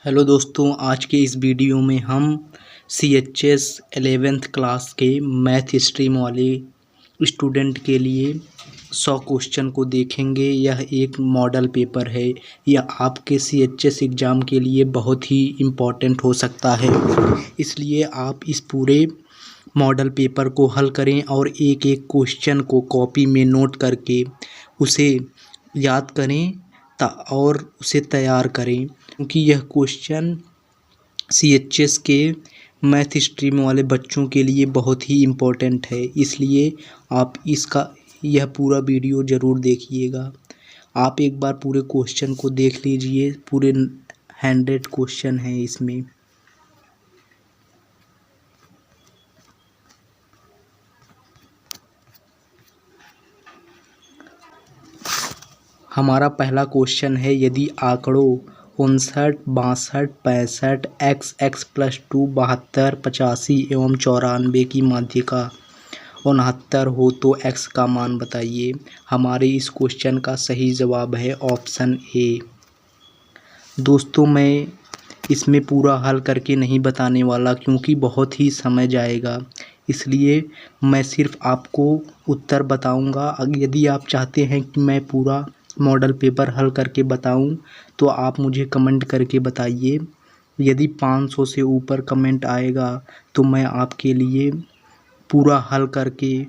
Hello दोस्तों, आज के इस वीडियो में हम CHS 11th क्लास के मैथ स्ट्रीम वाले स्टूडेंट के लिए 100 क्वेश्चन को देखेंगे। यह एक मॉडल पेपर है। यह आपके CHS एग्ज़ाम के लिए बहुत ही इम्पोर्टेंट हो सकता है, इसलिए आप इस पूरे मॉडल पेपर को हल करें और एक एक क्वेश्चन को कॉपी में नोट करके उसे याद करें और उसे तैयार करें, क्योंकि यह क्वेश्चन CHS के मैथ स्ट्रीम वाले बच्चों के लिए बहुत ही इम्पोर्टेंट है। इसलिए आप यह पूरा वीडियो ज़रूर देखिएगा। आप एक बार पूरे क्वेश्चन को देख लीजिए। पूरे 100 क्वेश्चन हैं इसमें। हमारा पहला क्वेश्चन है, यदि आंकड़ों 59, 62, 65, x + 2, 72, 85 एवं 94 की माध्यिका 69 हो तो x का मान बताइए। हमारे इस क्वेश्चन का सही जवाब है ऑप्शन ए। दोस्तों, मैं इसमें पूरा हल करके नहीं बताने वाला, क्योंकि बहुत ही समय जाएगा। इसलिए मैं सिर्फ आपको उत्तर बताऊंगा। यदि आप चाहते हैं कि मैं पूरा मॉडल पेपर हल करके बताऊं, तो आप मुझे कमेंट करके बताइए। यदि 500 से ऊपर कमेंट आएगा तो मैं आपके लिए पूरा हल करके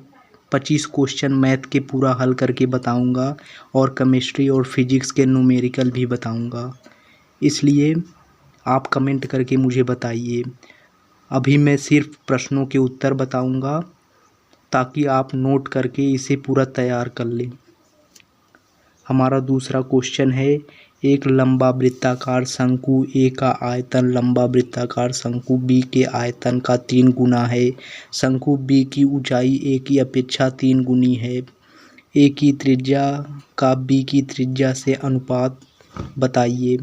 25 क्वेश्चन मैथ के पूरा हल करके बताऊंगा और केमिस्ट्री और फिजिक्स के न्यूमेरिकल भी बताऊंगा। इसलिए आप कमेंट करके मुझे बताइए। अभी मैं सिर्फ प्रश्नों के उत्तर बताऊंगा, ताकि आप नोट करके इसे पूरा तैयार कर लें। हमारा दूसरा क्वेश्चन है, एक लंबा वृत्ताकार शंकु ए का आयतन लंबा वृत्ताकार शंकु बी के आयतन का 3 गुना है। शंकु बी की ऊंचाई ए की अपेक्षा 3 गुनी है। ए की त्रिज्या का बी की त्रिज्या से अनुपात बताइए।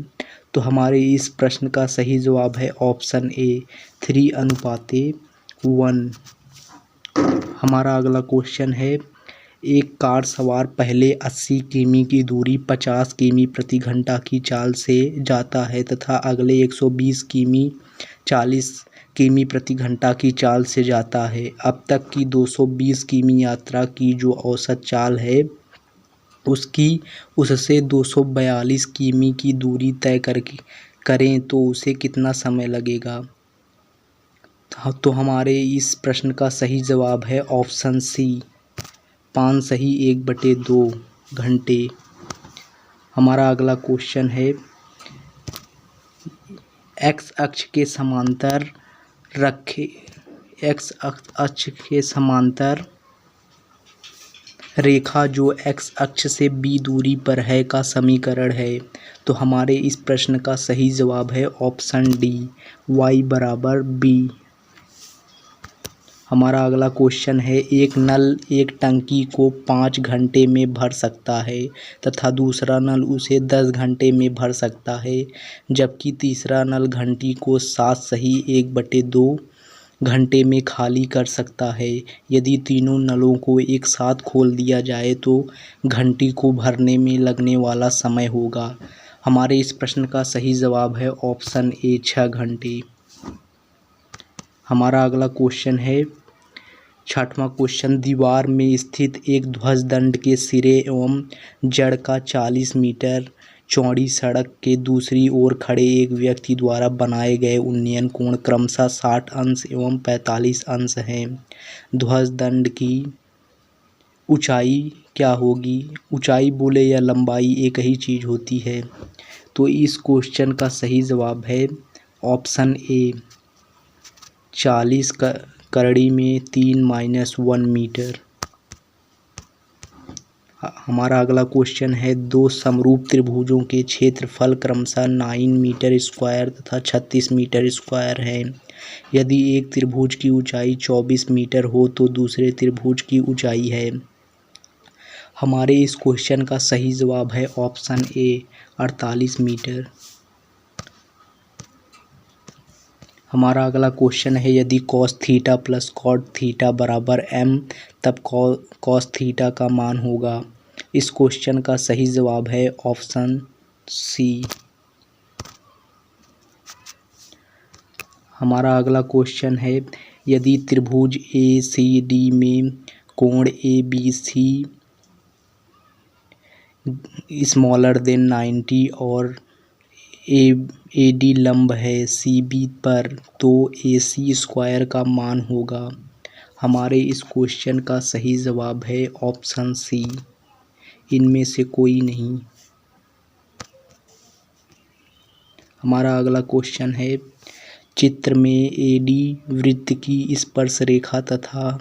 तो हमारे इस प्रश्न का सही जवाब है ऑप्शन ए, 3:1। हमारा अगला क्वेश्चन है, एक कार सवार पहले 80 किमी की दूरी 50 किमी प्रति घंटा की चाल से जाता है तथा अगले 120 किमी 40 किमी प्रति घंटा की चाल से जाता है। अब तक की 220 किमी यात्रा की जो औसत चाल है उससे 242 किमी की दूरी तय करें तो उसे कितना समय लगेगा। तो हमारे इस प्रश्न का सही जवाब है ऑप्शन सी, 5 सही 1/2 घंटे। हमारा अगला क्वेश्चन है, एक्स अक्ष के समांतर रेखा जो एक्स अक्ष से बी दूरी पर है का समीकरण है। तो हमारे इस प्रश्न का सही जवाब है ऑप्शन डी, y = b। हमारा अगला क्वेश्चन है, एक नल एक टंकी को 5 घंटे में भर सकता है तथा दूसरा नल उसे 10 घंटे में भर सकता है, जबकि तीसरा नल घंटी को 7 सही 1/2 घंटे में खाली कर सकता है। यदि तीनों नलों को एक साथ खोल दिया जाए तो घंटी को भरने में लगने वाला समय होगा। हमारे इस प्रश्न का सही जवाब है ऑप्शन ए, 6 घंटे। हमारा अगला क्वेश्चन है, 6वां क्वेश्चन, दीवार में स्थित एक ध्वज दंड के सिरे एवं जड़ का 40 मीटर चौड़ी सड़क के दूसरी ओर खड़े एक व्यक्ति द्वारा बनाए गए उन्नयन कोण क्रमशः 60 अंश एवं 45 अंश हैं। ध्वज दंड की ऊंचाई क्या होगी? ऊंचाई बोले या लंबाई एक ही चीज़ होती है। तो इस क्वेश्चन का सही जवाब है ऑप्शन ए, 40 करड़ी में 3 - 1 मीटर। हमारा अगला क्वेश्चन है, दो समरूप त्रिभुजों के क्षेत्रफल क्रमशः 9 मीटर स्क्वायर तथा 36 मीटर स्क्वायर है। यदि एक त्रिभुज की ऊंचाई 24 मीटर हो तो दूसरे त्रिभुज की ऊंचाई है। हमारे इस क्वेश्चन का सही जवाब है ऑप्शन ए, 48 मीटर। हमारा अगला क्वेश्चन है, यदि cos theta + cot theta = m तब cos थीटा का मान होगा। इस क्वेश्चन का सही जवाब है ऑप्शन सी। हमारा अगला क्वेश्चन है, यदि त्रिभुज ACD में कोण ABC स्मॉलर देन 90 और AD लंब है CB पर, तो AC स्क्वायर का मान होगा। हमारे इस क्वेश्चन का सही जवाब है ऑप्शन सी, इनमें से कोई नहीं। हमारा अगला क्वेश्चन है, चित्र में AD वृत्त की स्पर्श रेखा तथा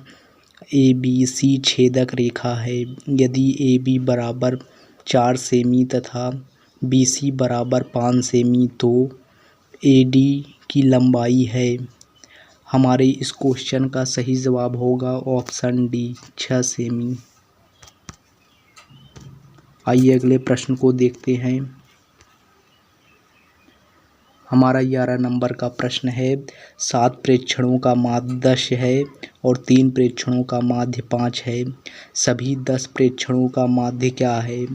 ABC छेदक रेखा है। यदि AB बराबर 4 सेमी तथा BC बराबर 5 सेमी तो AD की लंबाई है। हमारे इस क्वेश्चन का सही जवाब होगा ऑप्शन डी 6 सेमी। आइए अगले प्रश्न को देखते हैं। हमारा 11 नंबर का प्रश्न है, 7 प्रेक्षणों का माध्य 10 है और 3 प्रेक्षणों का माध्य 5 है। सभी 10 प्रेक्षणों का माध्य क्या है?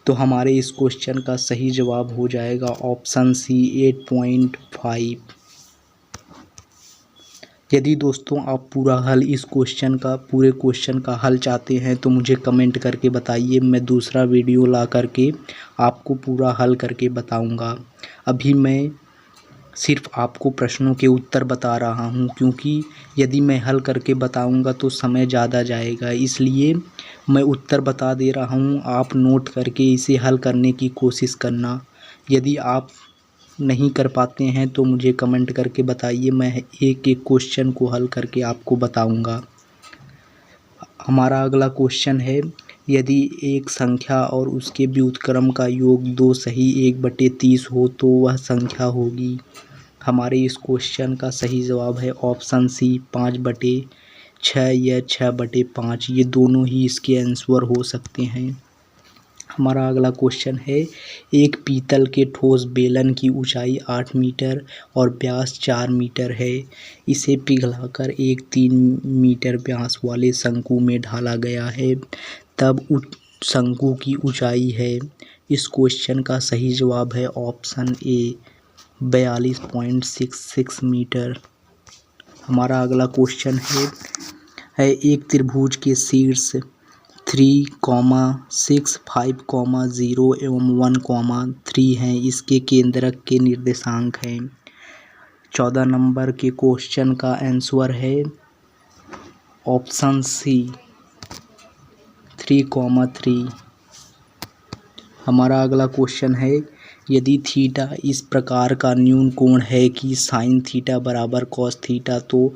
तो हमारे इस क्वेश्चन का सही जवाब हो जाएगा ऑप्शन सी 8.5। यदि दोस्तों आप पूरे क्वेश्चन का हल चाहते हैं तो मुझे कमेंट करके बताइए, मैं दूसरा वीडियो ला करके आपको पूरा हल करके बताऊंगा। अभी मैं सिर्फ आपको प्रश्नों के उत्तर बता रहा हूं, क्योंकि यदि मैं हल करके बताऊंगा तो समय ज़्यादा जाएगा, इसलिए मैं उत्तर बता दे रहा हूं। आप नोट करके इसे हल करने की कोशिश करना। यदि आप नहीं कर पाते हैं तो मुझे कमेंट करके बताइए, मैं एक एक क्वेश्चन को हल करके आपको बताऊंगा। हमारा अगला क्वेश्चन है, यदि एक संख्या और उसके व्युत्क्रम का योग 2 सही 1/30 हो तो वह संख्या होगी। हमारे इस क्वेश्चन का सही जवाब है ऑप्शन सी 5/6 या 6/5, ये दोनों ही इसके आंसर हो सकते हैं। हमारा अगला क्वेश्चन है, एक पीतल के ठोस बेलन की ऊंचाई 8 मीटर और व्यास 4 मीटर है। इसे पिघलाकर एक 3 मीटर व्यास वाले शंकु में ढाला गया है, तब शंकु की ऊंचाई है। इस क्वेश्चन का सही जवाब है ऑप्शन ए 42.66 मीटर। हमारा अगला क्वेश्चन है एक त्रिभुज के शीर्ष 3, 6, 5, 0 एवं 1, 3 हैं। इसके केंद्रक के निर्देशांक हैं। 14 नंबर के क्वेश्चन का आंसर है ऑप्शन सी 3, 3। हमारा अगला क्वेश्चन है, यदि थीटा इस प्रकार का न्यून कोण है कि साइन थीटा बराबर कॉस थीटा, तो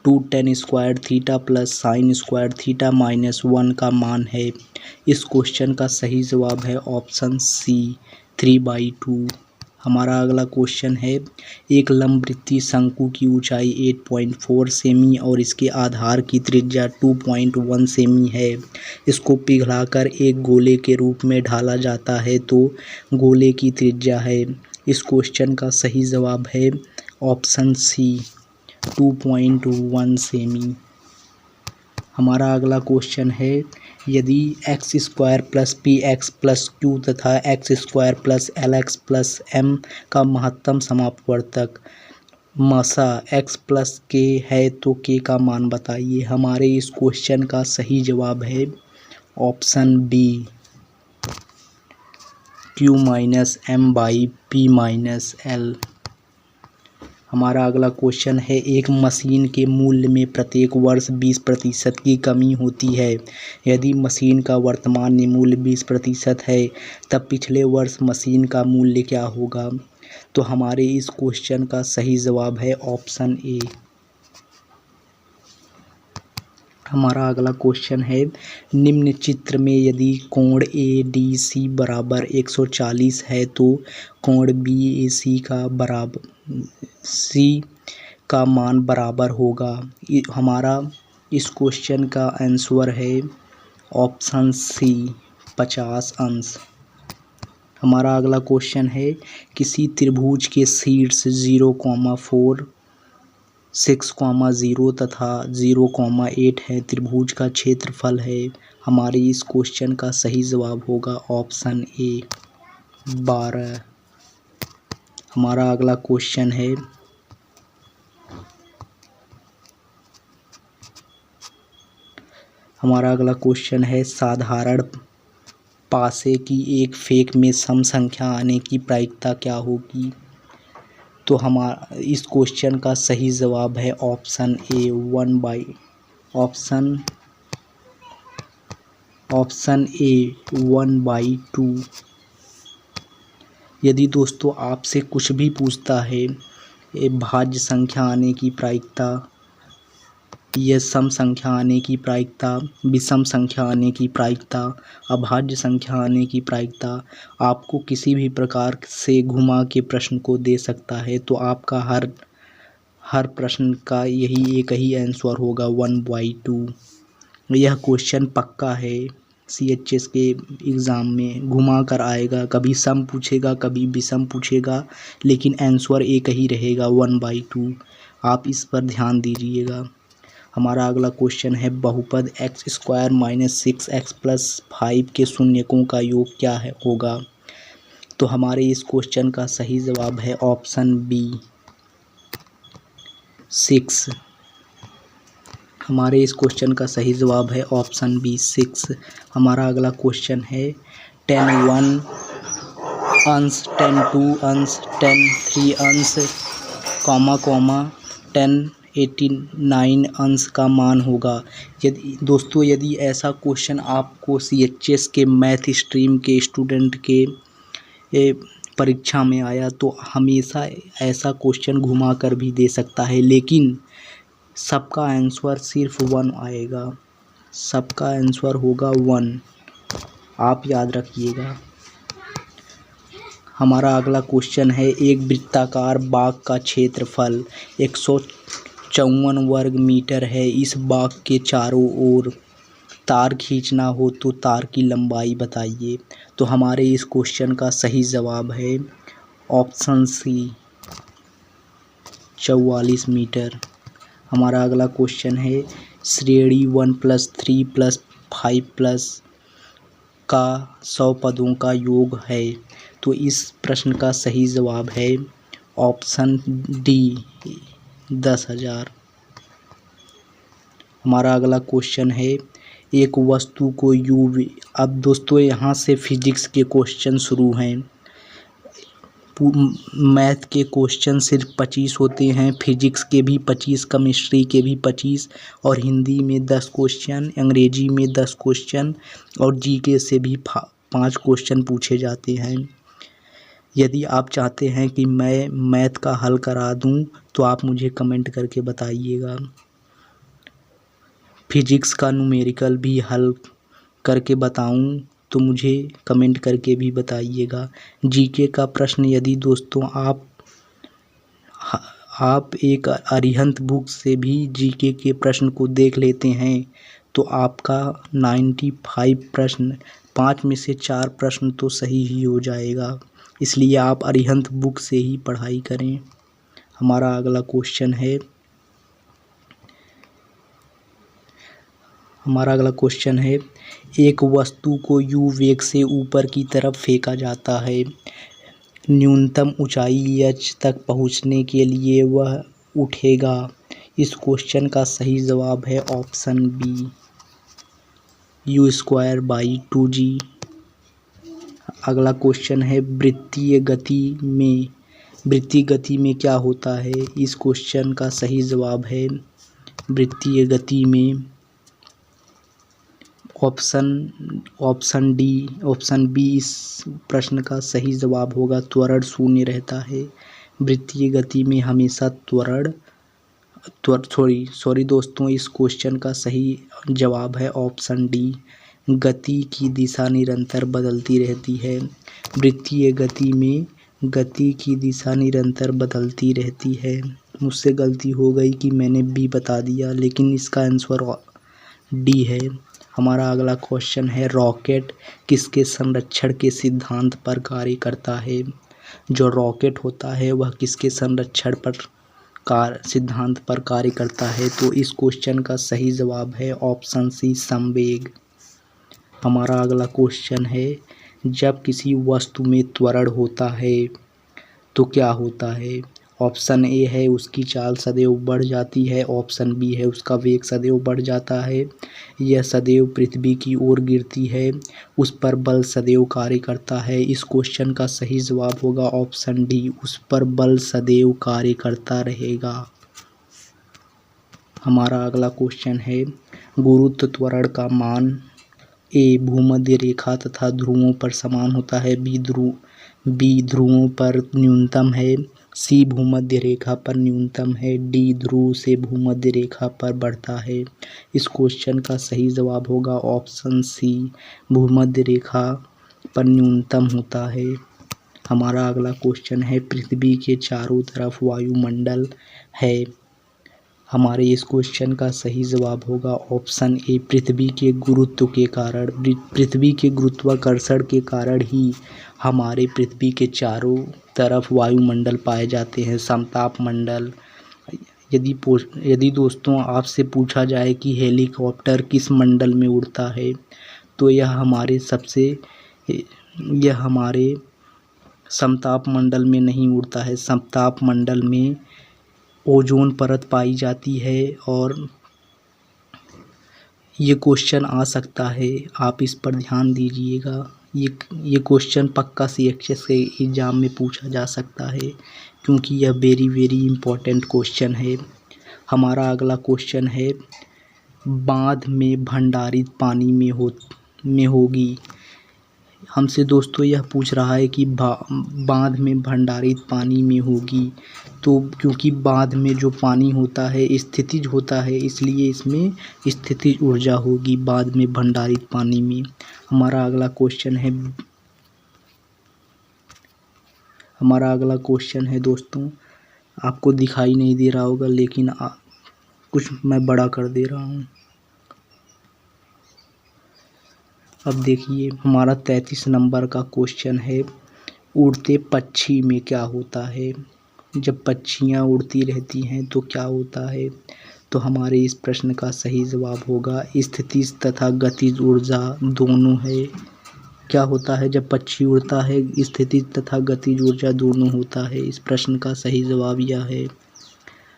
2 tan square theta plus sine square theta -1 का मान है। इस क्वेश्चन का सही जवाब है ऑप्शन सी 3/2। हमारा अगला क्वेश्चन है, एक लंबवृत्तीय शंकु की ऊंचाई 8.4 सेमी और इसके आधार की त्रिज्या 2.1 सेमी है। इसको पिघलाकर एक गोले के रूप में ढाला जाता है तो गोले की त्रिज्या है। इस क्वेश्चन का सही जवाब है ऑप्शन सी 2.1 सेमी। हमारा अगला क्वेश्चन है, यदि x² + px + q तथा x² + lx + m का महत्तम समापवर्तक मसा x + k है तो k का मान बताइए। हमारे इस क्वेश्चन का सही जवाब है option B q - m/p - l। हमारा अगला क्वेश्चन है, एक मशीन के मूल्य में प्रत्येक वर्ष 20% की कमी होती है। यदि मशीन का वर्तमान मूल्य 20% है तब पिछले वर्ष मशीन का मूल्य क्या होगा? तो हमारे इस क्वेश्चन का सही जवाब है ऑप्शन ए। हमारा अगला क्वेश्चन है, निम्न चित्र में यदि कोण ADC बराबर 140 है तो कोण BAC का मान बराबर होगा। हमारा इस क्वेश्चन का आंसर है ऑप्शन सी 50 अंश। हमारा अगला क्वेश्चन है, किसी त्रिभुज के शीर्ष 0, 4, 6, 0 तथा 0, 8 है। त्रिभुज का क्षेत्रफल है। हमारे इस क्वेश्चन का सही जवाब होगा ऑप्शन ए 12। हमारा अगला क्वेश्चन है, हमारा अगला क्वेश्चन है साधारण पासे की एक फेक में सम संख्या आने की प्रायिकता क्या होगी। तो हमारा इस क्वेश्चन का सही जवाब है ऑप्शन ए 1/2। यदि दोस्तों आपसे कुछ भी पूछता है भाज्य संख्या आने की प्रायिकता, यह सम संख्या आने की प्रायिकता, विषम संख्या आने की प्रायिकता, अभाज्य संख्या आने की प्रायिकता, आपको किसी भी प्रकार से घुमा के प्रश्न को दे सकता है, तो आपका हर प्रश्न का यही एक ही आंसर होगा 1/2। यह क्वेश्चन पक्का है, CHS के एग्ज़ाम में घुमा कर आएगा, कभी सम पूछेगा कभी विषम पूछेगा, लेकिन आंसर एक ही रहेगा 1/2। आप इस पर ध्यान दीजिएगा। हमारा अगला क्वेश्चन है बहुपद x² - 6x + 5 के शून्यकों का योग क्या होगा। तो हमारे इस क्वेश्चन का सही जवाब है ऑप्शन बी 6। हमारे इस क्वेश्चन का सही जवाब है ऑप्शन बी 6। हमारा अगला क्वेश्चन है 10 1 अंश 10 2 अंश 10 3 अंश कॉमा 10 89 अंश का मान होगा। यदि ऐसा क्वेश्चन आपको CHS के मैथ स्ट्रीम के स्टूडेंट के परीक्षा में आया तो हमेशा ऐसा क्वेश्चन घुमा कर भी दे सकता है, लेकिन सबका आंसर सिर्फ 1 आएगा, सबका आंसर होगा 1, आप याद रखिएगा। हमारा अगला क्वेश्चन है एक वृत्ताकार बाग का क्षेत्रफल 154 वर्ग मीटर है। इस बाग के चारों ओर तार खींचना हो तो तार की लंबाई बताइए। तो हमारे इस क्वेश्चन का सही जवाब है ऑप्शन सी 44 मीटर। हमारा अगला क्वेश्चन है श्रेणी 1 + 3 + 5 का 100 पदों का योग है। तो इस प्रश्न का सही जवाब है ऑप्शन डी 10,000। हमारा अगला क्वेश्चन है एक वस्तु को अब दोस्तों यहाँ से फिजिक्स के क्वेश्चन शुरू हैं। मैथ के क्वेश्चन सिर्फ 25 होते हैं, फिजिक्स के भी 25, केमिस्ट्री के भी 25 और हिंदी में 10 क्वेश्चन, अंग्रेजी में 10 क्वेश्चन और जीके से भी 5 क्वेश्चन पूछे जाते हैं। यदि आप चाहते हैं कि मैं मैथ का हल करा दूं तो आप मुझे कमेंट करके बताइएगा। फिजिक्स का न्यूमेरिकल भी हल करके बताऊं तो मुझे कमेंट करके भी बताइएगा। जीके का प्रश्न यदि दोस्तों आप एक अरिहंत बुक से भी जीके के प्रश्न को देख लेते हैं तो आपका 95 प्रश्न 5 में से 4 प्रश्न तो सही ही हो जाएगा। इसलिए आप अरिहंत बुक से ही पढ़ाई करें। हमारा अगला क्वेश्चन है एक वस्तु को u वेग से ऊपर की तरफ फेंका जाता है। न्यूनतम ऊंचाई h तक पहुंचने के लिए वह उठेगा। इस क्वेश्चन का सही जवाब है ऑप्शन बी u²/2g। अगला क्वेश्चन है वृत्तीय गति में क्या होता है। इस क्वेश्चन का सही जवाब है वृत्तीय गति में ऑप्शन बी इस प्रश्न का सही जवाब होगा। त्वरण शून्य रहता है। वृत्तीय गति में हमेशा सॉरी दोस्तों, इस क्वेश्चन का सही जवाब है ऑप्शन डी गति की दिशा निरंतर बदलती रहती है। वृत्तीय गति में गति की दिशा निरंतर बदलती रहती है। मुझसे गलती हो गई कि मैंने बी बता दिया, लेकिन इसका आंसर डी है। हमारा अगला क्वेश्चन है रॉकेट किसके संरक्षण के सिद्धांत पर कार्य करता है। जो रॉकेट होता है वह किसके संरक्षण पर सिद्धांत पर कार्य करता है। तो इस क्वेश्चन का सही जवाब है ऑप्शन सी संवेग। हमारा अगला क्वेश्चन है जब किसी वस्तु में त्वरण होता है तो क्या होता है। ऑप्शन ए है उसकी चाल सदैव बढ़ जाती है, ऑप्शन बी है उसका वेग सदैव बढ़ जाता है, यह सदैव पृथ्वी की ओर गिरती है, उस पर बल सदैव कार्य करता है। इस क्वेश्चन का सही जवाब होगा ऑप्शन डी, उस पर बल सदैव कार्य करता रहेगा। हमारा अगला क्वेश्चन है गुरुत्व त्वरण का मान ए भूमध्य रेखा तथा ध्रुवों पर समान होता है, बी ध्रुवों पर न्यूनतम है, सी भूमध्य रेखा पर न्यूनतम है, डी ध्रुव से भूमध्य रेखा पर बढ़ता है। इस क्वेश्चन का सही जवाब होगा ऑप्शन सी, भूमध्य रेखा पर न्यूनतम होता है। हमारा अगला क्वेश्चन है पृथ्वी के चारों तरफ वायुमंडल है। हमारे इस क्वेश्चन का सही जवाब होगा ऑप्शन ए, पृथ्वी के गुरुत्व के कारण, पृथ्वी के गुरुत्वाकर्षण के कारण ही हमारे पृथ्वी के चारों तरफ वायुमंडल पाए जाते हैं, समताप मंडल। यदि दोस्तों आपसे पूछा जाए कि हेलीकॉप्टर किस मंडल में उड़ता है, तो यह हमारे समताप मंडल में नहीं उड़ता है। समताप मंडल में ओजोन परत पाई जाती है और ये क्वेश्चन आ सकता है, आप इस पर ध्यान दीजिएगा। ये क्वेश्चन पक्का CHS के एग्ज़ाम में पूछा जा सकता है, क्योंकि यह वेरी इम्पोर्टेंट क्वेश्चन है। हमारा अगला क्वेश्चन है बांध में भंडारित पानी में होगी। हमसे दोस्तों यह पूछ रहा है कि बांध में भंडारित पानी में होगी, तो क्योंकि बांध में जो पानी होता है स्थितिज होता है, इसलिए इसमें स्थितिज ऊर्जा होगी बांध में भंडारित पानी में। हमारा अगला क्वेश्चन है दोस्तों, आपको दिखाई नहीं दे रहा होगा, लेकिन कुछ मैं बड़ा कर दे रहा हूँ। अब देखिए हमारा 33 नंबर का क्वेश्चन है उड़ते पक्षी में क्या होता है। जब पक्षियाँ उड़ती रहती हैं तो क्या होता है, तो हमारे इस प्रश्न का सही जवाब होगा स्थितिज तथा गतिज ऊर्जा दोनों है। क्या होता है जब पक्षी उड़ता है, स्थितिज तथा गतिज ऊर्जा दोनों होता है। इस प्रश्न का सही जवाब यह है।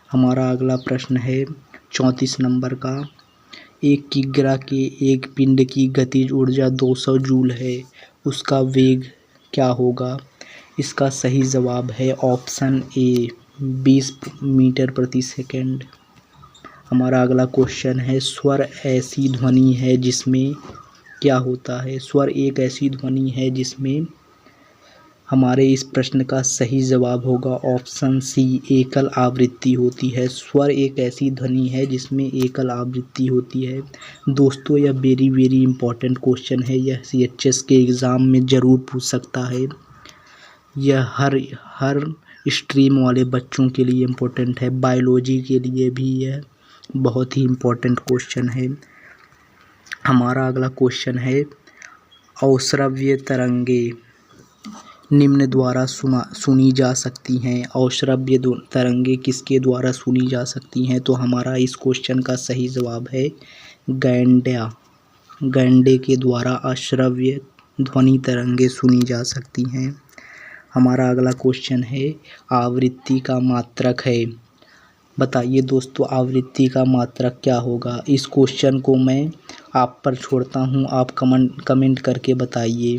हमारा अगला प्रश्न है 34 नंबर का, एक किग्रा के एक पिंड की गतिज ऊर्जा 200 जूल है, उसका वेग क्या होगा। इसका सही जवाब है ऑप्शन ए, 20 मीटर प्रति सेकंड। हमारा अगला क्वेश्चन है स्वर ऐसी ध्वनि है जिसमें क्या होता है। स्वर एक ऐसी ध्वनि है जिसमें, हमारे इस प्रश्न का सही जवाब होगा ऑप्शन सी, एकल आवृत्ति होती है। स्वर एक ऐसी ध्वनि है जिसमें एकल आवृत्ति होती है। दोस्तों यह वेरी इम्पोर्टेंट क्वेश्चन है, यह CHS के एग्ज़ाम में ज़रूर पूछ सकता है। यह हर स्ट्रीम वाले बच्चों के लिए इम्पोर्टेंट है, बायोलॉजी के लिए भी यह बहुत ही इम्पोर्टेंट क्वेश्चन है। हमारा अगला क्वेश्चन है अवश्रव्य तरंगे निम्न द्वारा सुनी जा सकती हैं। अवश्रव्य तरंगे किसके द्वारा सुनी जा सकती हैं, तो हमारा इस क्वेश्चन का सही जवाब है गैंडे के द्वारा अश्रव्य ध्वनि तरंगे सुनी जा सकती हैं। हमारा अगला क्वेश्चन है आवृत्ति का मात्रक है। बताइए दोस्तों आवृत्ति का मात्रक क्या होगा। इस क्वेश्चन को मैं आप पर छोड़ता हूँ, आप कमेंट करके बताइए,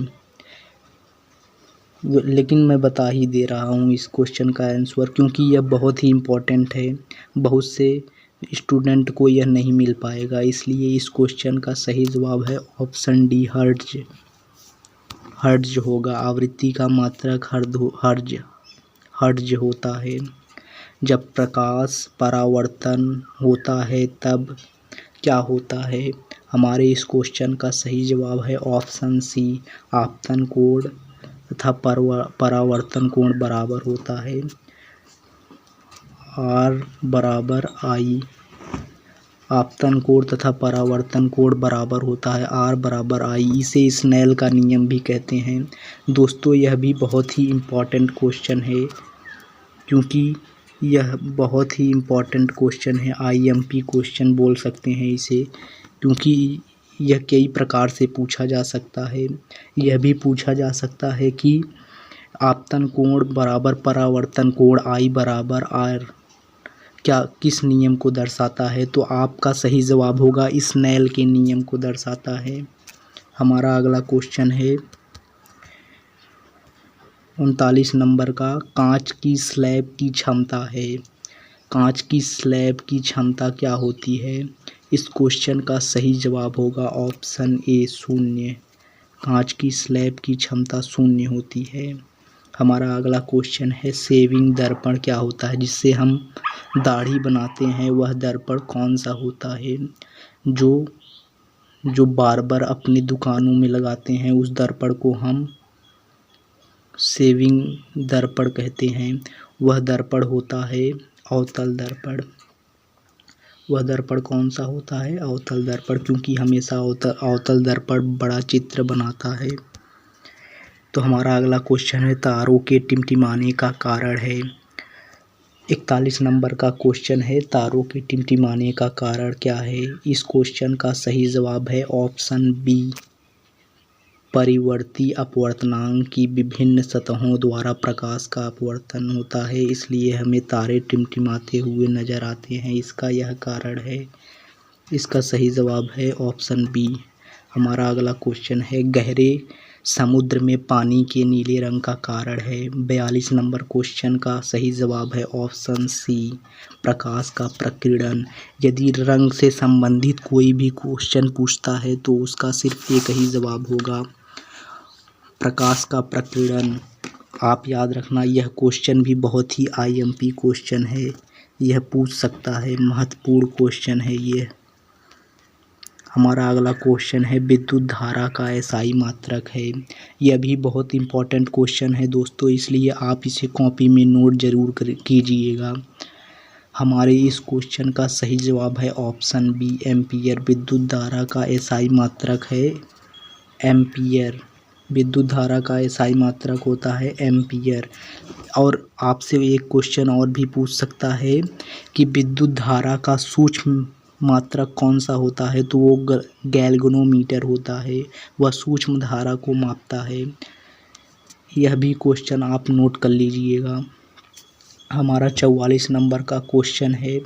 लेकिन मैं बता ही दे रहा हूँ इस क्वेश्चन का आंसर, क्योंकि यह बहुत ही इम्पोर्टेंट है, बहुत से स्टूडेंट को यह नहीं मिल पाएगा। इसलिए इस क्वेश्चन का सही जवाब है ऑप्शन डी, हर्ट्ज होगा। आवृत्ति का मात्रक हर्ट्ज होता है। जब प्रकाश परावर्तन होता है तब क्या होता है। हमारे इस क्वेश्चन का सही जवाब है ऑप्शन सी, आपतन कोण तथा परावर्तन कोण बराबर होता है। R/I, आपतन कोण तथा परावर्तन कोण बराबर होता है R/I। इसे स्नेल का नियम भी कहते हैं। दोस्तों यह भी बहुत ही इम्पोर्टेंट क्वेश्चन है, क्योंकि यह बहुत ही इम्पोर्टेंट क्वेश्चन है, IMP क्वेश्चन बोल सकते हैं इसे, क्योंकि यह कई प्रकार से पूछा जा सकता है। यह भी पूछा जा सकता है कि आपतन कोण बराबर परावर्तन कोण I बराबर R क्या किस नियम को दर्शाता है? तो आपका सही जवाब होगा स्नेल के नियम को दर्शाता है। हमारा अगला क्वेश्चन है 39 नंबर का, कांच की स्लैब की क्षमता है। कांच की स्लैब की क्षमता क्या होती है? इस क्वेश्चन का सही जवाब होगा ऑप्शन ए 0। कांच की स्लैब की क्षमता 0 होती है। हमारा अगला क्वेश्चन है शेविंग दर्पण क्या होता है? जिससे हम दाढ़ी बनाते हैं वह दर्पण कौन सा होता है? जो बार्बर अपनी दुकानों में लगाते हैं उस दर्पण को हम शेविंग दर्पण कहते हैं। वह दर्पण होता है अवतल दर्पण। वह दर्पण कौन सा होता है? अवतल दर्पण, क्योंकि हमेशा अवतल दर्पण बड़ा चित्र बनाता है। तो हमारा अगला क्वेश्चन है तारों के टिमटिमाने का कारण है। 41 नंबर का क्वेश्चन है तारों के टिमटिमाने का कारण क्या है? इस क्वेश्चन का सही जवाब है ऑप्शन बी परिवर्ती अपवर्तनांक की विभिन्न सतहों द्वारा प्रकाश का अपवर्तन होता है, इसलिए हमें तारे टिमटिमाते हुए नजर आते हैं, इसका यह कारण है। इसका सही जवाब है ऑप्शन बी। हमारा अगला क्वेश्चन है गहरे समुद्र में पानी के नीले रंग का कारण है। 42 नंबर क्वेश्चन का सही जवाब है ऑप्शन सी प्रकाश का प्रकीर्णन। यदि रंग से संबंधित कोई भी क्वेश्चन पूछता है तो उसका सिर्फ एक ही जवाब होगा प्रकाश का प्रकीर्णन। आप याद रखना यह क्वेश्चन भी बहुत ही IMP क्वेश्चन है, यह पूछ सकता है, महत्वपूर्ण क्वेश्चन है ये। हमारा अगला क्वेश्चन है विद्युत धारा का SI मात्रक है। यह भी बहुत इम्पोर्टेंट क्वेश्चन है दोस्तों, इसलिए आप इसे कॉपी में नोट जरूर कीजिएगा। हमारे इस क्वेश्चन का सही जवाब है ऑप्शन बी एम्पियर। विद्युत धारा का SI मात्रक है एम्पियर। विद्युत धारा का SI मात्रक होता है एम्पियर। और आपसे एक क्वेश्चन और भी पूछ सकता है कि विद्युत धारा का सूक्ष्म मात्रक कौन सा होता है? तो वो गैल्वेनोमीटर होता है, वह सूक्ष्म धारा को मापता है। यह भी क्वेश्चन आप नोट कर लीजिएगा। हमारा 44 नंबर का क्वेश्चन है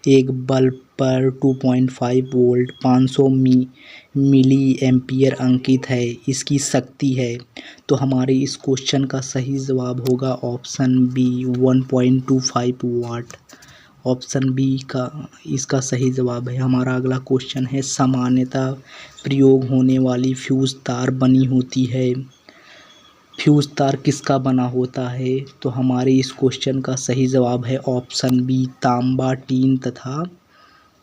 एक बल्ब पर 2.5 वोल्ट 500 मिली एम्पियर अंकित है, इसकी शक्ति है। तो हमारे इस क्वेश्चन का सही जवाब होगा ऑप्शन बी 1.25 वाट। ऑप्शन बी का इसका सही जवाब है। हमारा अगला क्वेश्चन है सामान्यतः प्रयोग होने वाली फ्यूज तार बनी होती है। फ्यूज तार किसका बना होता है? तो हमारे इस क्वेश्चन का सही जवाब है ऑप्शन बी तांबा टीन तथा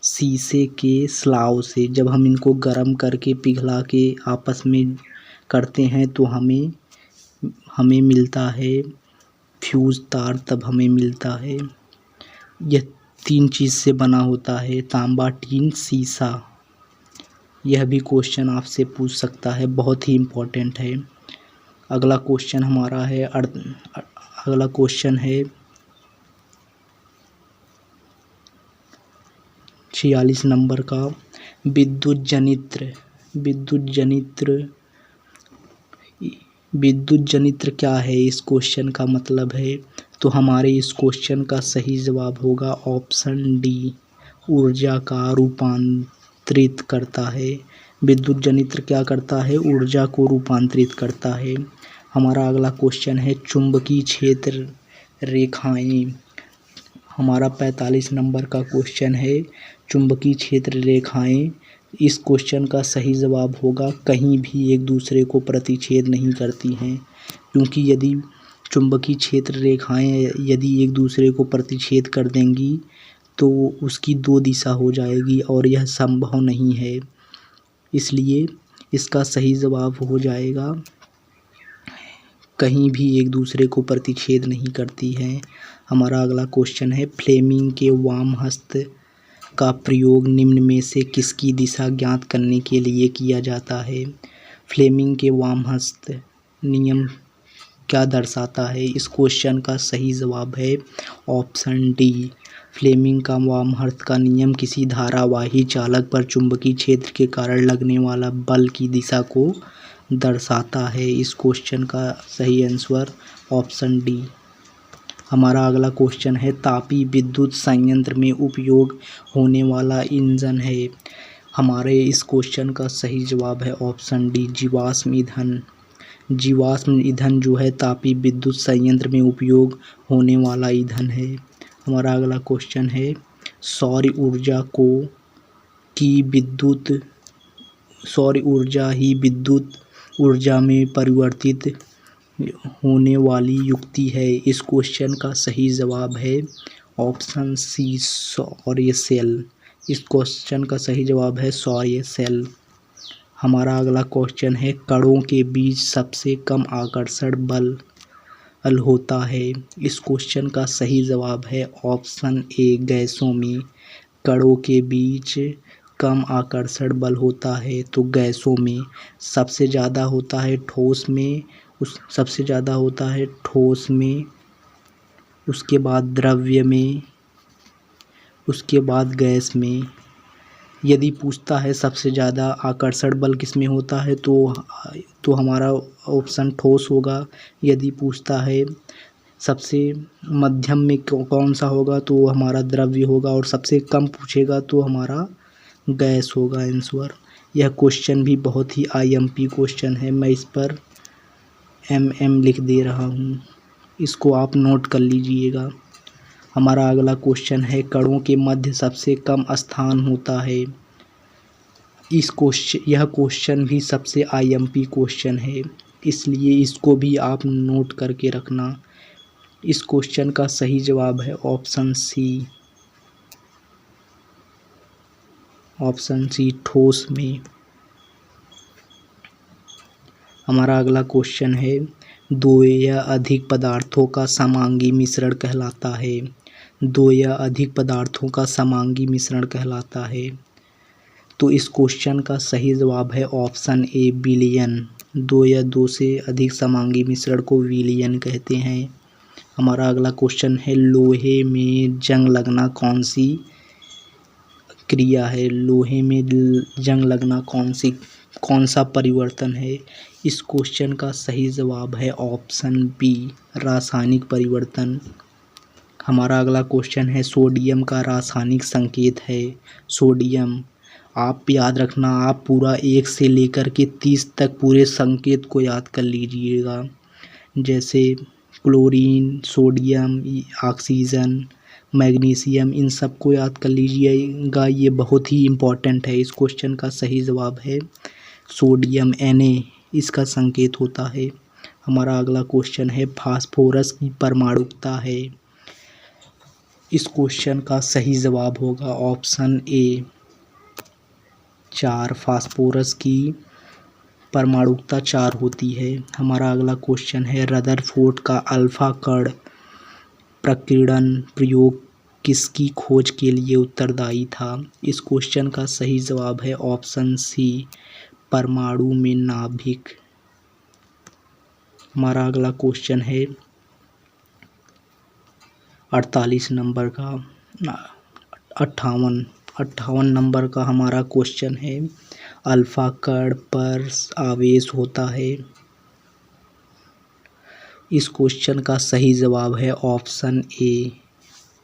शीशे के स्लाव से। जब हम इनको गर्म करके पिघला के आपस में करते हैं तो हमें मिलता है फ्यूज तार, तब हमें मिलता है। यह 3 चीज़ से बना होता है, तांबा टीन शीशा। यह भी क्वेश्चन आपसे पूछ सकता है, बहुत ही इम्पोर्टेंट है। अगला क्वेश्चन हमारा है 46 नंबर का विद्युत जनित्र क्या है? इस क्वेश्चन का मतलब है। तो हमारे इस क्वेश्चन का सही जवाब होगा ऑप्शन डी ऊर्जा का रूपांतरित करता है। विद्युत जनित्र क्या करता है? ऊर्जा को रूपांतरित करता है। हमारा अगला क्वेश्चन है चुंबकीय क्षेत्र रेखाएं। हमारा 45 नंबर का क्वेश्चन है चुंबकीय क्षेत्र रेखाएं। इस क्वेश्चन का सही जवाब होगा कहीं भी एक दूसरे को प्रतिच्छेद नहीं करती हैं, क्योंकि यदि चुंबकीय क्षेत्र रेखाएं यदि एक दूसरे को प्रतिच्छेद कर देंगी तो उसकी 2 दिशा हो जाएगी और यह संभव नहीं है। इसलिए इसका सही जवाब हो जाएगा कहीं भी एक दूसरे को प्रतिच्छेद नहीं करती हैं। हमारा अगला क्वेश्चन है फ्लेमिंग के वाम हस्त का प्रयोग निम्न में से किसकी दिशा ज्ञात करने के लिए किया जाता है? फ्लेमिंग के वाम हस्त नियम क्या दर्शाता है? इस क्वेश्चन का सही जवाब है ऑप्शन डी फ्लेमिंग का वाम हस्त का नियम किसी धारावाही चालक पर चुंबकीय क्षेत्र के कारण लगने वाला बल की दिशा को दर्शाता है। इस क्वेश्चन का सही आंसर ऑप्शन डी। हमारा अगला क्वेश्चन है तापीय विद्युत संयंत्र में उपयोग होने वाला ईंधन है। हमारे इस क्वेश्चन का सही जवाब है ऑप्शन डी, जीवाश्म ईंधन। जीवाश्म ईंधन जो है तापीय विद्युत संयंत्र में उपयोग होने वाला ईंधन है। हमारा अगला क्वेश्चन है सौर ऊर्जा ही विद्युत ऊर्जा में परिवर्तित होने वाली युक्ति है। इस क्वेश्चन का सही जवाब है ऑप्शन सी, सौर सेल। इस क्वेश्चन का सही जवाब है सौर सेल। हमारा अगला क्वेश्चन है कणों के बीच सबसे कम आकर्षण बल होता है। इस क्वेश्चन का सही जवाब है ऑप्शन ए, गैसों में। कणों के बीच कम आकर्षण बल होता है तो गैसों में। सबसे ज़्यादा होता है ठोस में, सबसे ज़्यादा होता है ठोस में, उसके बाद द्रव्य में, उसके बाद गैस में। यदि पूछता है सबसे ज़्यादा आकर्षण बल किस में होता है तो हमारा ऑप्शन ठोस होगा। यदि पूछता है सबसे मध्यम में कौन सा होगा तो हमारा द्रव्य होगा, और सबसे कम पूछेगा तो हमारा गैस होगा आंसर। यह क्वेश्चन भी बहुत ही आईएमपी क्वेश्चन है, मैं इस पर MM लिख दे रहा हूँ, इसको आप नोट कर लीजिएगा। हमारा अगला क्वेश्चन है कणों के मध्य सबसे कम स्थान होता है। यह क्वेश्चन भी सबसे आईएमपी क्वेश्चन है, इसलिए इसको भी आप नोट करके रखना। इस क्वेश्चन का सही जवाब है ऑप्शन सी, ठोस में। हमारा अगला क्वेश्चन है दो या अधिक पदार्थों का समांगी मिश्रण कहलाता है। दो या अधिक पदार्थों का समांगी मिश्रण कहलाता है। तो इस क्वेश्चन का सही जवाब है ऑप्शन ए, विलयन। दो या दो से अधिक समांगी मिश्रण को विलयन कहते हैं। हमारा अगला क्वेश्चन है लोहे में जंग लगना कौन सी क्रिया है। लोहे में जंग लगना कौन सा परिवर्तन है। इस क्वेश्चन का सही जवाब है ऑप्शन बी, रासायनिक परिवर्तन। हमारा अगला क्वेश्चन है सोडियम का रासायनिक संकेत है। सोडियम, आप याद रखना, आप पूरा 1 से लेकर के 30 तक पूरे संकेत को याद कर लीजिएगा, जैसे क्लोरीन, सोडियम, ऑक्सीजन, मैग्नीशियम, इन सब को याद कर लीजिएगा, ये बहुत ही इम्पोर्टेंट है। इस क्वेश्चन का सही जवाब है सोडियम, Na इसका संकेत होता है। हमारा अगला क्वेश्चन है फास्फोरस की परमाणुकता है। इस क्वेश्चन का सही जवाब होगा ऑप्शन ए, 4। फास्फोरस की परमाणुकता 4 होती है। हमारा अगला क्वेश्चन है रदरफोर्ड का अल्फा कण प्रकीर्णन प्रयोग किसकी खोज के लिए उत्तरदायी था। इस क्वेश्चन का सही जवाब है ऑप्शन सी, परमाणु में नाभिक। हमारा अगला क्वेश्चन है 48 नंबर का 58 नंबर का हमारा क्वेश्चन है अल्फा कण पर आवेश होता है। इस क्वेश्चन का सही जवाब है ऑप्शन ए,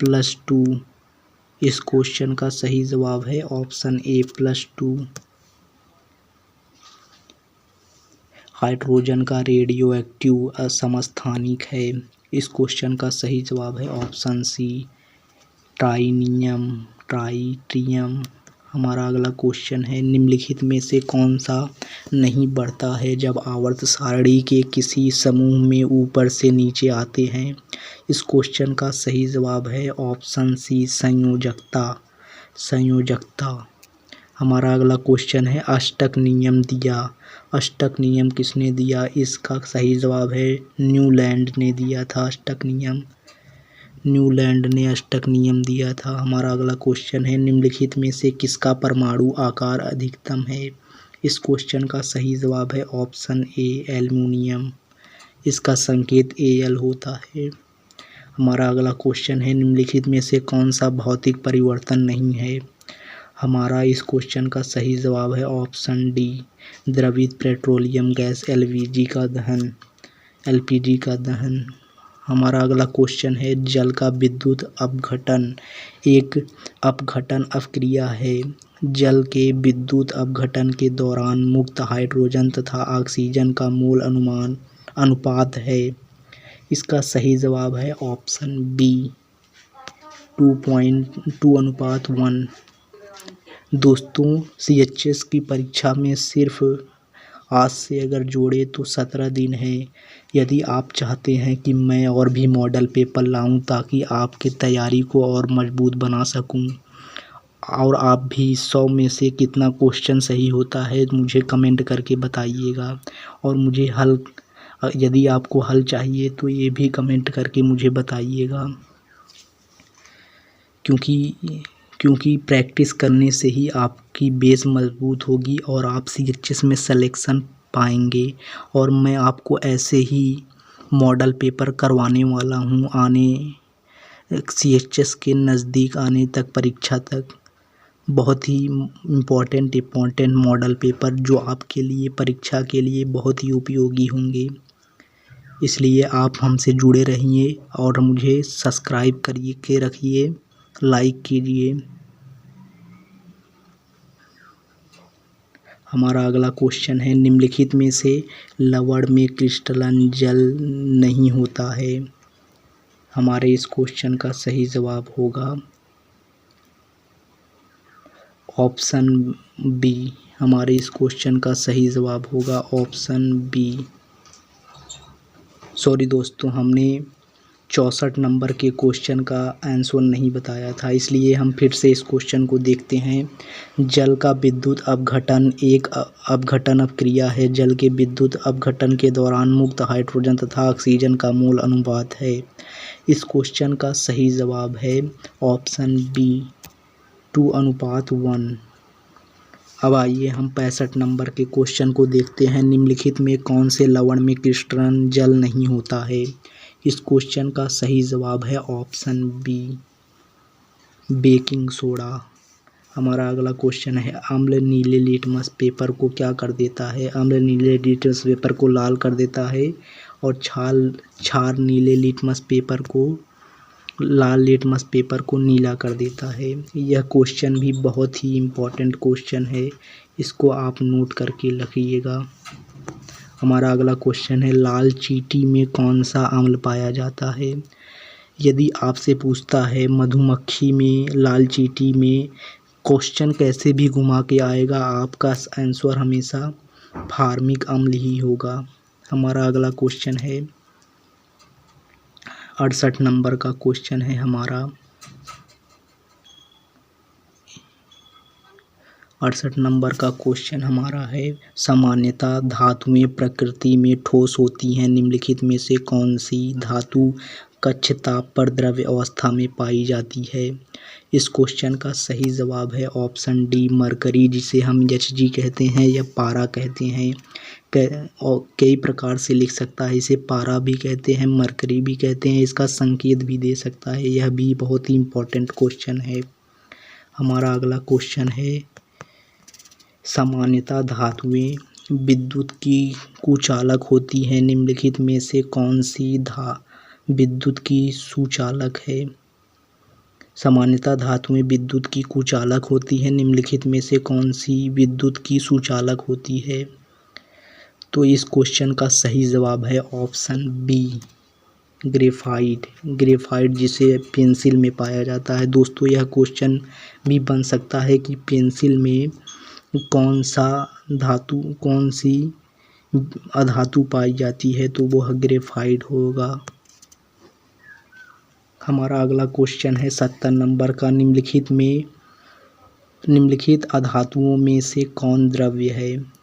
+2। इस क्वेश्चन का सही जवाब है ऑप्शन ए, +2। हाइड्रोजन का रेडियो एक्टिव असमस्थानिक है। इस क्वेश्चन का सही जवाब है ऑप्शन सी, ट्राइटियम। हमारा अगला क्वेश्चन है निम्नलिखित में से कौन सा नहीं बढ़ता है जब आवर्त सारणी के किसी समूह में ऊपर से नीचे आते हैं। इस क्वेश्चन का सही जवाब है ऑप्शन सी, संयोजकता। हमारा अगला क्वेश्चन है अष्टक नियम दिया। अष्टक नियम किसने दिया। इसका सही जवाब है न्यूलैंड ने दिया था अष्टक नियम। न्यूलैंड ने अष्टक नियम दिया था। हमारा अगला क्वेश्चन है निम्नलिखित में से किसका परमाणु आकार अधिकतम है। इस क्वेश्चन का सही जवाब है ऑप्शन ए, एल्युमिनियम। इसका संकेत Al होता है। हमारा अगला क्वेश्चन है निम्नलिखित में से कौन सा भौतिक परिवर्तन नहीं है। हमारा इस क्वेश्चन का सही जवाब है ऑप्शन डी, द्रवित पेट्रोलियम गैस एलपीजी का दहन। हमारा अगला क्वेश्चन है, जल का विद्युत अपघटन एक अपघटन अवक्रिया है। जल के विद्युत अपघटन के दौरान मुक्त हाइड्रोजन तथा ऑक्सीजन का मोल अनुपात है। इसका सही जवाब है ऑप्शन बी, 2:1। दोस्तों, CHS की परीक्षा में सिर्फ आज से अगर जोड़े तो 17 दिन है। यदि आप चाहते हैं कि मैं और भी मॉडल पेपर लाऊं ताकि आपकी तैयारी को और मजबूत बना सकूं, और आप भी 100 में से कितना क्वेश्चन सही होता है मुझे कमेंट करके बताइएगा। और मुझे यदि आपको हल चाहिए तो ये भी कमेंट करके मुझे बताइएगा, क्योंकि प्रैक्टिस करने से ही आपकी बेस मजबूत होगी और आप CHS में सिलेक्शन पाएंगे। और मैं आपको ऐसे ही मॉडल पेपर करवाने वाला हूँ CHS के नज़दीक आने तक, परीक्षा तक। बहुत ही इम्पोर्टेंट मॉडल पेपर जो आपके लिए परीक्षा के लिए बहुत ही उपयोगी होंगे। इसलिए आप हमसे जुड़े रहिए और मुझे सब्सक्राइब करके रखिए, लाइक कीजिए। हमारा अगला क्वेश्चन है, निम्नलिखित में से लवण में क्रिस्टलन जल नहीं होता है। हमारे इस क्वेश्चन का सही जवाब होगा ऑप्शन बी। हमारे इस क्वेश्चन का सही जवाब होगा ऑप्शन बी। सॉरी दोस्तों, हमने 64 नंबर के क्वेश्चन का आंसर नहीं बताया था, इसलिए हम फिर से इस क्वेश्चन को देखते हैं। जल का विद्युत अपघटन एक अपघटन अपक्रिया है। जल के विद्युत अपघटन के दौरान मुक्त हाइड्रोजन तथा ऑक्सीजन का मोल अनुपात है। इस क्वेश्चन का सही जवाब है ऑप्शन बी, 2:1। अब आइए हम 65 नंबर के क्वेश्चन को देखते हैं। निम्नलिखित में कौन से लवण में क्रिस्टलन जल नहीं होता है। इस क्वेश्चन का सही जवाब है ऑप्शन बी, बेकिंग सोडा। हमारा अगला क्वेश्चन है, अम्ल नीले लिटमस पेपर को क्या कर देता है। अम्ल नीले लिटमस पेपर को लाल कर देता है और क्षार नीले लिटमस पेपर को लाल लिटमस पेपर को नीला कर देता है। यह क्वेश्चन भी बहुत ही इम्पोर्टेंट क्वेश्चन है, इसको आप नोट करके रखिएगा। हमारा अगला क्वेश्चन है, लाल चींटी में कौन सा अम्ल पाया जाता है। यदि आपसे पूछता है मधुमक्खी में, लाल चींटी में, क्वेश्चन कैसे भी घुमा के आएगा, आपका आंसर हमेशा फार्मिक अम्ल ही होगा। हमारा अगला क्वेश्चन है 68 नंबर का क्वेश्चन है हमारा। 68 नंबर का क्वेश्चन हमारा है, सामान्यतः धातुएं प्रकृति में ठोस होती हैं। निम्नलिखित में से कौन सी धातु कक्ष ताप पर द्रव्य अवस्था में पाई जाती है। इस क्वेश्चन का सही जवाब है ऑप्शन डी, मरकरी, जिसे हम Hg कहते हैं या पारा कहते हैं। और कई प्रकार से लिख सकता है, इसे पारा भी कहते हैं, मरकरी भी कहते हैं, इसका संकेत भी दे सकता है। यह भी बहुत ही इम्पोर्टेंट क्वेश्चन है। हमारा अगला क्वेश्चन है, सामान्यतः धातुएं विद्युत की कुचालक होती हैं। निम्नलिखित में से कौन सी विद्युत की सुचालक है। सामान्यतः धातुएं विद्युत की कुचालक होती हैं। निम्नलिखित में से कौन सी विद्युत की सुचालक होती है। तो इस क्वेश्चन का सही जवाब है ऑप्शन बी, ग्रेफाइट, जिसे पेंसिल में पाया जाता है। दोस्तों, यह क्वेश्चन भी बन सकता है कि पेंसिल में कौन सी अधातु पाई जाती है, तो वह ग्रेफाइट होगा। हमारा अगला क्वेश्चन है 70 नंबर का, निम्नलिखित अधातुओं में से कौन द्रव्य है।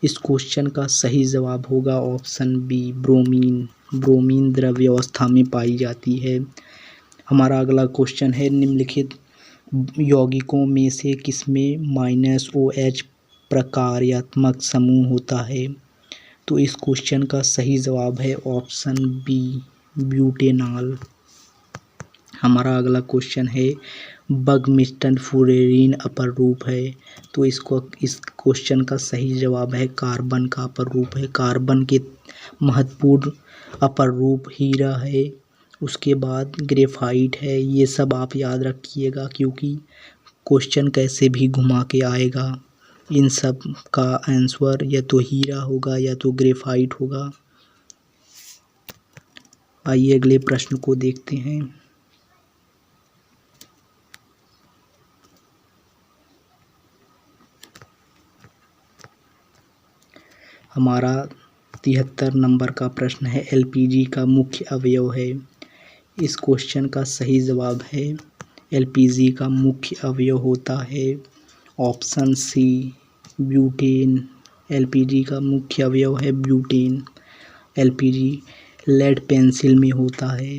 इस क्वेश्चन का सही जवाब होगा ऑप्शन बी, ब्रोमीन द्रव्य अवस्था में पाई जाती है। हमारा अगला क्वेश्चन है, निम्नलिखित यौगिकों में से किसमें -OH प्रकार्यात्मक समूह होता है। तो इस क्वेश्चन का सही जवाब है ऑप्शन बी, ब्यूटेनॉल। हमारा अगला क्वेश्चन है, बगमिस्टन फुरेरीन अपर रूप है। तो इस क्वेश्चन का सही जवाब है कार्बन का अपर रूप है। कार्बन के महत्वपूर्ण अपर रूप हीरा है, उसके बाद ग्रेफाइट है। ये सब आप याद रखिएगा क्योंकि क्वेश्चन कैसे भी घुमा के आएगा। इन सब का आंसर या तो हीरा होगा या तो ग्रेफाइट होगा। आइए अगले प्रश्न को देखते हैं। हमारा 73 नंबर का प्रश्न है, एलपीजी का मुख्य अवयव है। इस क्वेश्चन का सही जवाब है एलपीजी का मुख्य अवयव होता है ऑप्शन सी ब्यूटेन। एलपीजी का मुख्य अवयव है ब्यूटेन। एलपीजी लेड पेंसिल में होता है।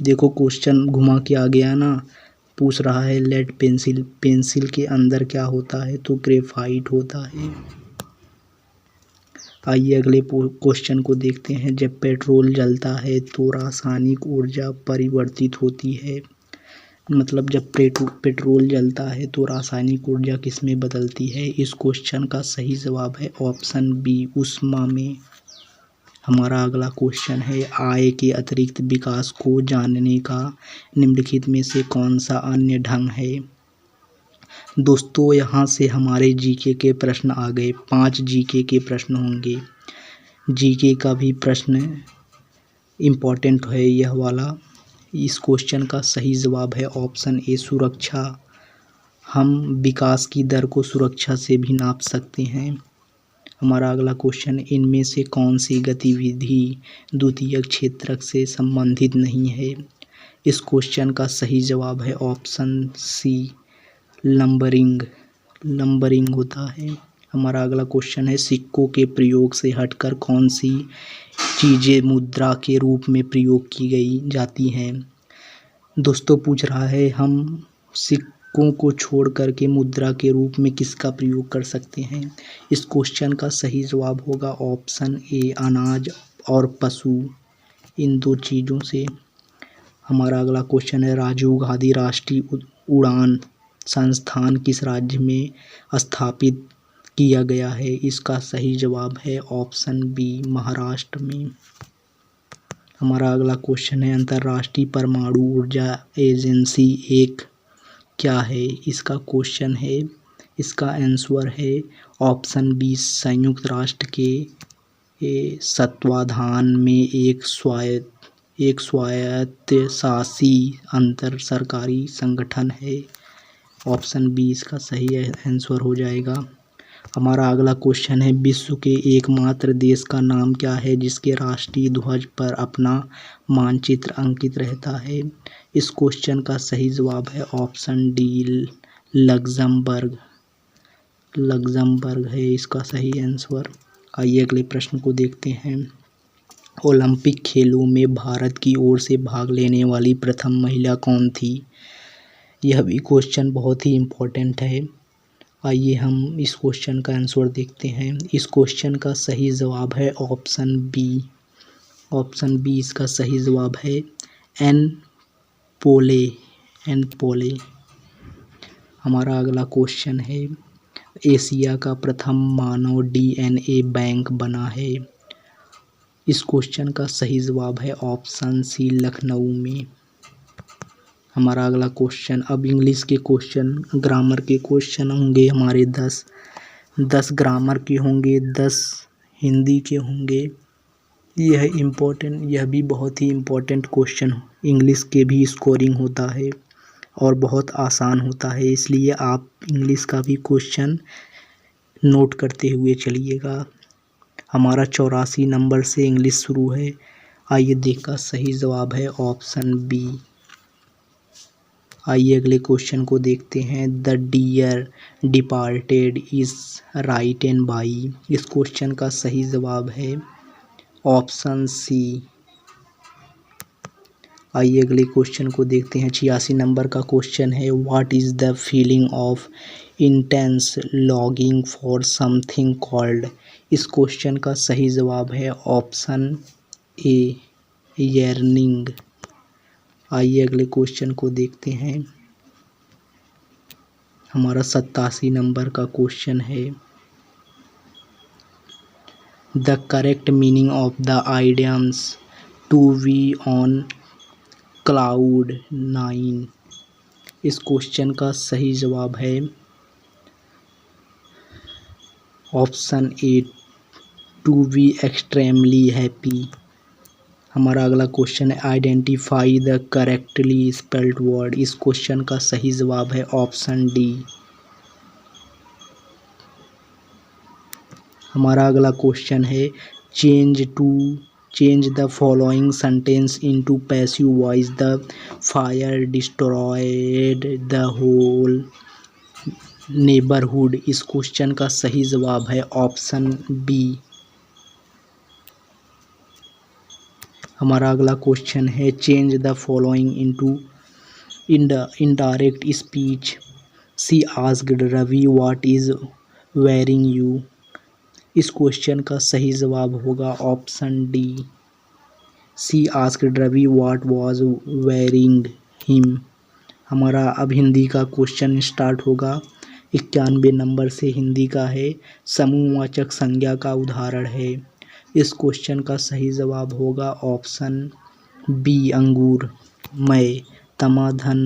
देखो क्वेश्चन घुमा के आ गया ना, पूछ रहा है लेड पेंसिल, पेंसिल के अंदर क्या होता है तो ग्रेफाइट होता है। आइए अगले क्वेश्चन को देखते हैं। जब पेट्रोल जलता है तो रासायनिक ऊर्जा परिवर्तित होती है। मतलब जब पेट्रोल जलता है तो रासायनिक ऊर्जा किस में बदलती है। इस क्वेश्चन का सही जवाब है ऑप्शन बी ऊष्मा में। हमारा अगला क्वेश्चन है, आय के अतिरिक्त विकास को जानने का निम्नलिखित में से कौन सा अन्य ढंग है। दोस्तों यहाँ से हमारे जीके के प्रश्न आ गए। 5 जीके के प्रश्न होंगे। जीके का भी प्रश्न इम्पॉर्टेंट है यह वाला। इस क्वेश्चन का सही जवाब है ऑप्शन ए सुरक्षा। हम विकास की दर को सुरक्षा से भी नाप सकते हैं। हमारा अगला क्वेश्चन, इनमें से कौन सी गतिविधि द्वितीयक क्षेत्रक से संबंधित नहीं है। इस क्वेश्चन का सही जवाब है ऑप्शन सी नंबरिंग। नंबरिंग होता है। हमारा अगला क्वेश्चन है, सिक्कों के प्रयोग से हटकर कौन सी चीज़ें मुद्रा के रूप में प्रयोग की गई जाती हैं। दोस्तों पूछ रहा है हम सिक्कों को छोड़ करके मुद्रा के रूप में किसका प्रयोग कर सकते हैं। इस क्वेश्चन का सही जवाब होगा ऑप्शन ए अनाज और पशु, इन दो चीज़ों से। हमारा अगला क्वेश्चन है, राजीव गांधी राष्ट्रीय उड़ान संस्थान किस राज्य में स्थापित किया गया है। इसका सही जवाब है ऑप्शन बी महाराष्ट्र में। हमारा अगला क्वेश्चन है, अंतर्राष्ट्रीय परमाणु ऊर्जा एजेंसी एक क्या है। इसका क्वेश्चन है, इसका आंसर है ऑप्शन बी संयुक्त राष्ट्र के तत्वाधान में एक स्वायत्तशासी अंतर सरकारी संगठन है। ऑप्शन बी इसका सही आंसर हो जाएगा। हमारा अगला क्वेश्चन है, विश्व के एकमात्र देश का नाम क्या है जिसके राष्ट्रीय ध्वज पर अपना मानचित्र अंकित रहता है। इस क्वेश्चन का सही जवाब है ऑप्शन डी लग्जमबर्ग। लग्जमबर्ग है इसका सही आंसर। आइए अगले प्रश्न को देखते हैं। ओलंपिक खेलों में भारत की ओर से भाग लेने वाली प्रथम महिला कौन थी। यह भी क्वेश्चन बहुत ही इम्पोर्टेंट है। आइए हम इस क्वेश्चन का आंसर देखते हैं। इस क्वेश्चन का सही जवाब है ऑप्शन बी। ऑप्शन बी इसका सही जवाब है एन पोले। हमारा अगला क्वेश्चन है, एशिया का प्रथम मानव डीएनए बैंक बना है। इस क्वेश्चन का सही जवाब है ऑप्शन सी लखनऊ में। हमारा अगला क्वेश्चन, अब इंग्लिश के क्वेश्चन ग्रामर के क्वेश्चन होंगे हमारे 10 ग्रामर के होंगे, 10 हिंदी के होंगे। यह भी बहुत ही इम्पोर्टेंट क्वेश्चन इंग्लिश के भी स्कोरिंग होता है और बहुत आसान होता है, इसलिए आप इंग्लिश का भी क्वेश्चन नोट करते हुए चलिएगा। हमारा 84 नंबर से इंग्लिश शुरू है। आइए देखा सही जवाब है ऑप्शन बी। आइए अगले क्वेश्चन को देखते हैं। The dear departed is written by. इस क्वेश्चन का सही जवाब है ऑप्शन सी। आइए अगले क्वेश्चन को देखते हैं। 86 नंबर का क्वेश्चन है, what is the feeling of intense longing for something called. इस क्वेश्चन का सही जवाब है ऑप्शन ए येर्निंग। आइए अगले क्वेश्चन को देखते हैं। हमारा 87 नंबर का क्वेश्चन है। The correct meaning of the idioms to be on cloud 9। इस क्वेश्चन का सही जवाब है option A, to be extremely happy. हमारा अगला क्वेश्चन है identify the correctly spelled word. इस क्वेश्चन का सही जवाब है ऑप्शन डी। हमारा अगला क्वेश्चन है change the following sentence into passive voice. The fire destroyed the whole neighbourhood. इस क्वेश्चन का सही जवाब है ऑप्शन बी। हमारा अगला क्वेश्चन है change the following into indirect speech. She asked Ravi what is wearing you. इस क्वेश्चन का सही जवाब होगा option D. She asked Ravi what was wearing him. हमारा अब हिंदी का क्वेश्चन स्टार्ट होगा। 91 नंबर से हिंदी का है। समूहवाचक संज्ञा का उदाहरण है। इस क्वेश्चन का सही जवाब होगा ऑप्शन बी अंगूर। मैं तपाधन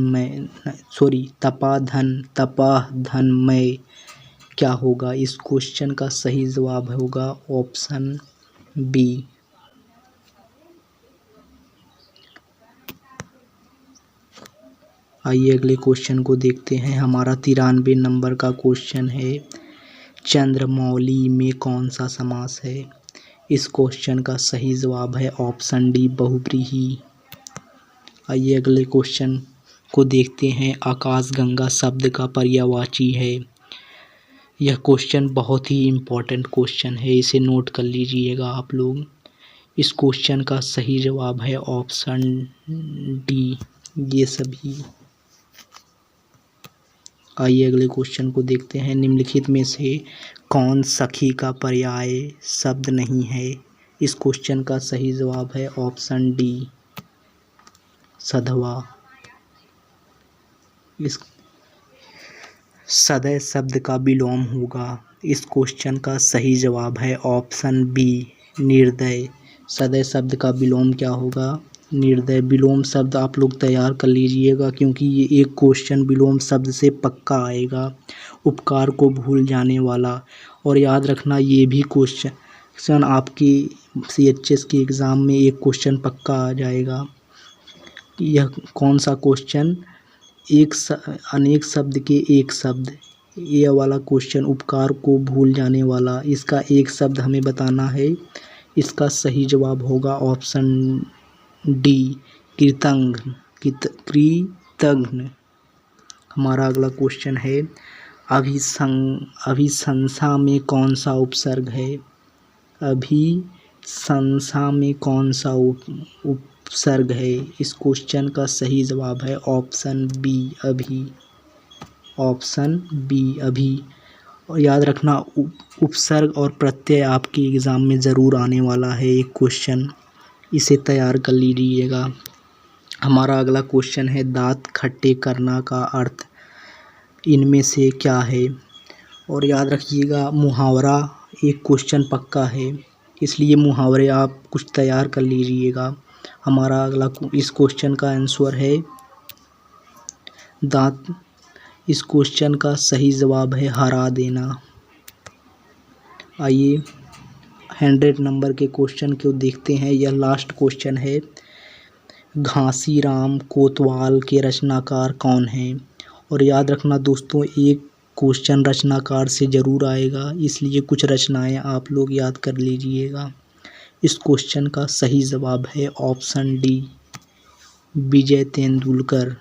मैं क्या होगा। इस क्वेश्चन का सही जवाब होगा ऑप्शन बी। आइए अगले क्वेश्चन को देखते हैं। हमारा 93 नंबर का क्वेश्चन है चंद्रमौली में कौन सा समास है। इस क्वेश्चन का सही जवाब है ऑप्शन डी बहुव्रीहि। आइए अगले क्वेश्चन को देखते हैं। आकाशगंगा शब्द का पर्यायवाची है। यह क्वेश्चन बहुत ही इम्पोर्टेंट क्वेश्चन है, इसे नोट कर लीजिएगा आप लोग। इस क्वेश्चन का सही जवाब है ऑप्शन डी ये सभी। आइए अगले क्वेश्चन को देखते हैं। निम्नलिखित में से कौन सखी का पर्याय शब्द नहीं है। इस क्वेश्चन का सही जवाब है ऑप्शन डी सधवा। इस सदै शब्द का विलोम होगा। इस क्वेश्चन का सही जवाब है ऑप्शन बी निर्दय। सदै शब्द का विलोम क्या होगा, निर्दय। विलोम शब्द आप लोग तैयार कर लीजिएगा क्योंकि ये एक क्वेश्चन विलोम शब्द से पक्का आएगा। उपकार को भूल जाने वाला। और याद रखना ये भी क्वेश्चन आपकी CHS के एग्ज़ाम में एक क्वेश्चन पक्का आ जाएगा। यह कौन सा क्वेश्चन, अनेक शब्द के एक शब्द, ये वाला क्वेश्चन उपकार को भूल जाने वाला, इसका एक शब्द हमें बताना है। इसका सही जवाब होगा ऑप्शन डी कृतघ्न। हमारा अगला क्वेश्चन है अभिशंसा में कौन सा उपसर्ग है। अभिशंसा में कौन सा उपसर्ग है। इस क्वेश्चन का सही जवाब है ऑप्शन बी अभी। ऑप्शन बी अभी। और याद रखना उपसर्ग और प्रत्यय आपके एग्ज़ाम में ज़रूर आने वाला है एक क्वेश्चन, इसे तैयार कर लीजिएगा। हमारा अगला क्वेश्चन है दांत खट्टे करना का अर्थ इनमें से क्या है। और याद रखिएगा मुहावरा एक क्वेश्चन पक्का है, इसलिए मुहावरे आप कुछ तैयार कर लीजिएगा। हमारा अगला इस क्वेश्चन का आंसर है दांत। इस क्वेश्चन का सही जवाब है हरा देना। आइए 100 नंबर के क्वेश्चन को देखते हैं। यह लास्ट क्वेश्चन है घासीराम कोतवाल के रचनाकार कौन हैं। और याद रखना दोस्तों एक क्वेश्चन रचनाकार से ज़रूर आएगा, इसलिए कुछ रचनाएं आप लोग याद कर लीजिएगा। इस क्वेश्चन का सही जवाब है ऑप्शन डी विजय तेंदुलकर।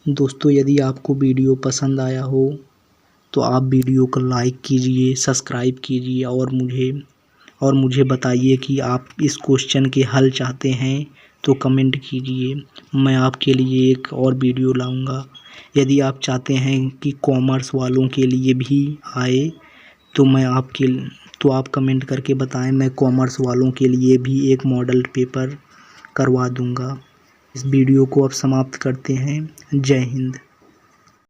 दोस्तों यदि आपको वीडियो पसंद आया हो तो आप वीडियो को लाइक कीजिए, सब्सक्राइब कीजिए और मुझे बताइए कि आप इस क्वेश्चन के हल चाहते हैं तो कमेंट कीजिए। मैं आपके लिए एक और वीडियो लाऊंगा। यदि आप चाहते हैं कि कॉमर्स वालों के लिए भी आए तो आप कमेंट करके बताएं, मैं कॉमर्स वालों के लिए भी एक मॉडल पेपर करवा दूंगा। इस वीडियो को अब समाप्त करते हैं। जय हिंद।